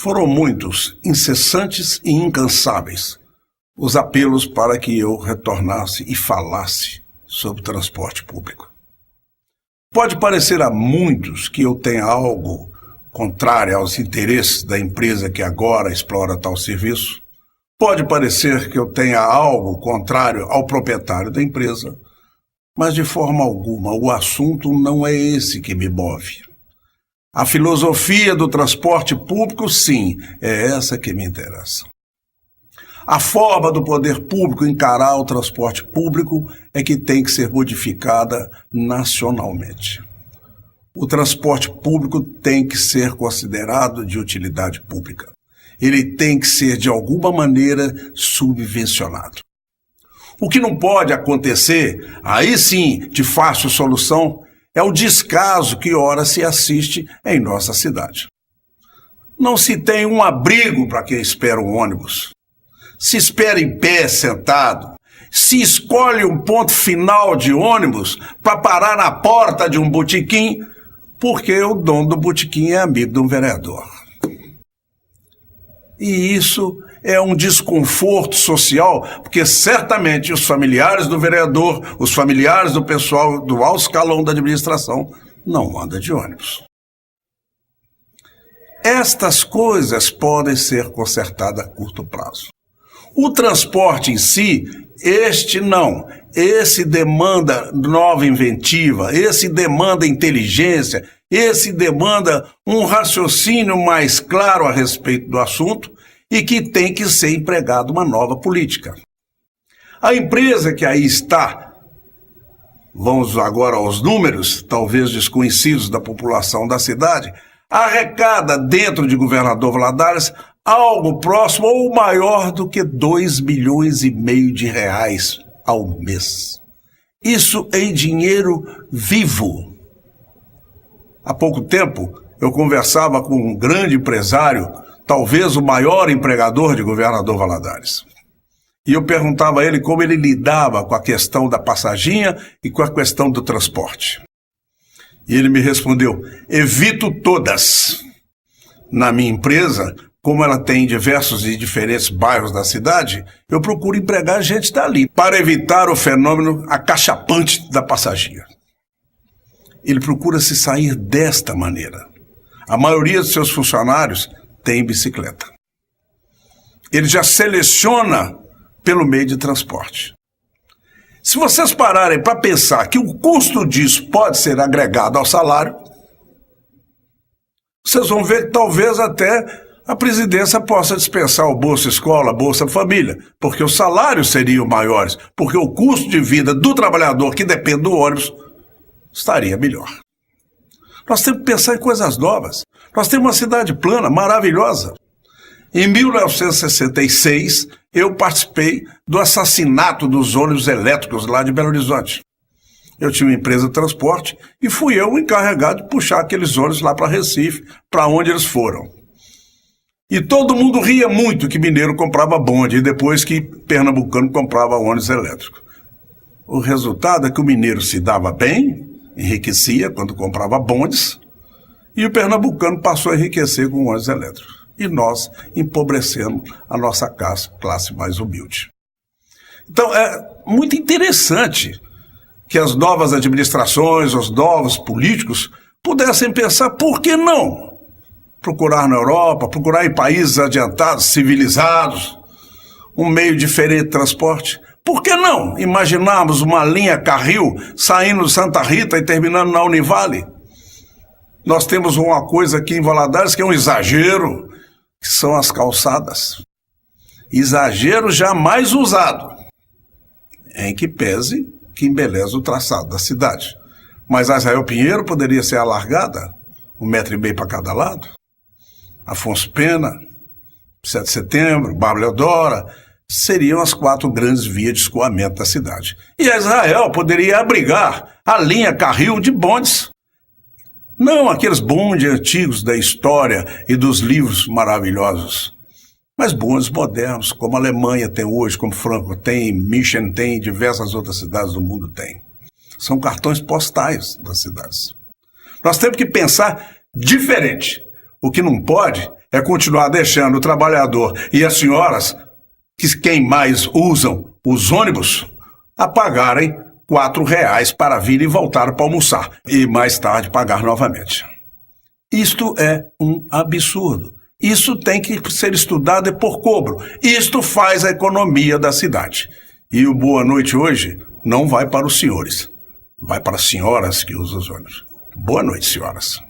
Foram muitos, incessantes e incansáveis, os apelos para que eu retornasse e falasse sobre transporte público. Pode parecer a muitos que eu tenha algo contrário aos interesses da empresa que agora explora tal serviço. Pode parecer que eu tenha algo contrário ao proprietário da empresa, mas de forma alguma o assunto não é esse que me move. A filosofia do transporte público, sim, é essa que me interessa. A forma do poder público encarar o transporte público é que tem que ser modificada nacionalmente. O transporte público tem que ser considerado de utilidade pública. Ele tem que ser, de alguma maneira, subvencionado. O que não pode acontecer, aí sim, de fácil solução, é o descaso que ora se assiste em nossa cidade. Não se tem um abrigo para quem espera um ônibus. Se espera em pé, sentado. Se escolhe um ponto final de ônibus para parar na porta de um botequim, porque o dono do botequim é amigo de um vereador. E isso é um desconforto social, porque certamente os familiares do vereador, os familiares do pessoal do alto escalão da administração, não andam de ônibus. Estas coisas podem ser consertadas a curto prazo. O transporte em si, este não. Esse demanda nova inventiva, esse demanda inteligência, esse demanda um raciocínio mais claro a respeito do assunto e que tem que ser empregada uma nova política. A empresa que aí está, vamos agora aos números, talvez desconhecidos da população da cidade, arrecada dentro de Governador Valadares algo próximo ou maior do que 2,5 milhões de reais ao mês. Isso em dinheiro vivo. Há pouco tempo, eu conversava com um grande empresário, talvez o maior empregador de Governador Valadares. E eu perguntava a ele como ele lidava com a questão da passaginha e com a questão do transporte. E ele me respondeu: evito todas. Na minha empresa, como ela tem diversos e diferentes bairros da cidade, eu procuro empregar gente dali para evitar o fenômeno acachapante da passaginha. Ele procura se sair desta maneira. A maioria dos seus funcionários tem bicicleta. Ele já seleciona pelo meio de transporte. Se vocês pararem para pensar que o custo disso pode ser agregado ao salário, vocês vão ver que talvez até a presidência possa dispensar o Bolsa Escola, Bolsa Família, porque os salários seriam maiores, porque o custo de vida do trabalhador que depende do ônibus estaria melhor. Nós temos que pensar em coisas novas. Nós temos uma cidade plana, maravilhosa. Em 1966, eu participei do assassinato dos ônibus elétricos lá de Belo Horizonte. Eu tinha uma empresa de transporte e fui eu o encarregado de puxar aqueles ônibus lá para Recife, para onde eles foram. E todo mundo ria muito que mineiro comprava bonde e depois que pernambucano comprava ônibus elétrico. O resultado é que o mineiro se dava bem, enriquecia quando comprava bondes, e o pernambucano passou a enriquecer com ônibus elétricos. E nós empobrecemos a nossa classe mais humilde. Então é muito interessante que as novas administrações, os novos políticos pudessem pensar, por que não? Procurar na Europa, procurar em países adiantados, civilizados, um meio diferente de transporte. Por que não imaginarmos uma linha Carril saindo de Santa Rita e terminando na Univale? Nós temos uma coisa aqui em Valadares que é um exagero, que são as calçadas. Exagero jamais usado, em que pese que embeleza o traçado da cidade. Mas a Israel Pinheiro poderia ser alargada, 1,5 metro para cada lado. Afonso Pena, 7 de Setembro, Bárbara Eudora, seriam as 4 grandes vias de escoamento da cidade. E a Israel poderia abrigar a linha Carril de bondes. Não aqueles bondes antigos da história e dos livros maravilhosos, mas bondes modernos, como a Alemanha tem hoje, como Franco tem, München tem, diversas outras cidades do mundo têm. São cartões postais das cidades. Nós temos que pensar diferente. O que não pode é continuar deixando o trabalhador e as senhoras, quem mais usam os ônibus, a pagarem R$ 4 para vir e voltar para almoçar e mais tarde pagar novamente. Isto é um absurdo. Isso tem que ser estudado por cobro. Isto faz a economia da cidade. E o Boa Noite hoje não vai para os senhores, vai para as senhoras que usam os ônibus. Boa noite, senhoras.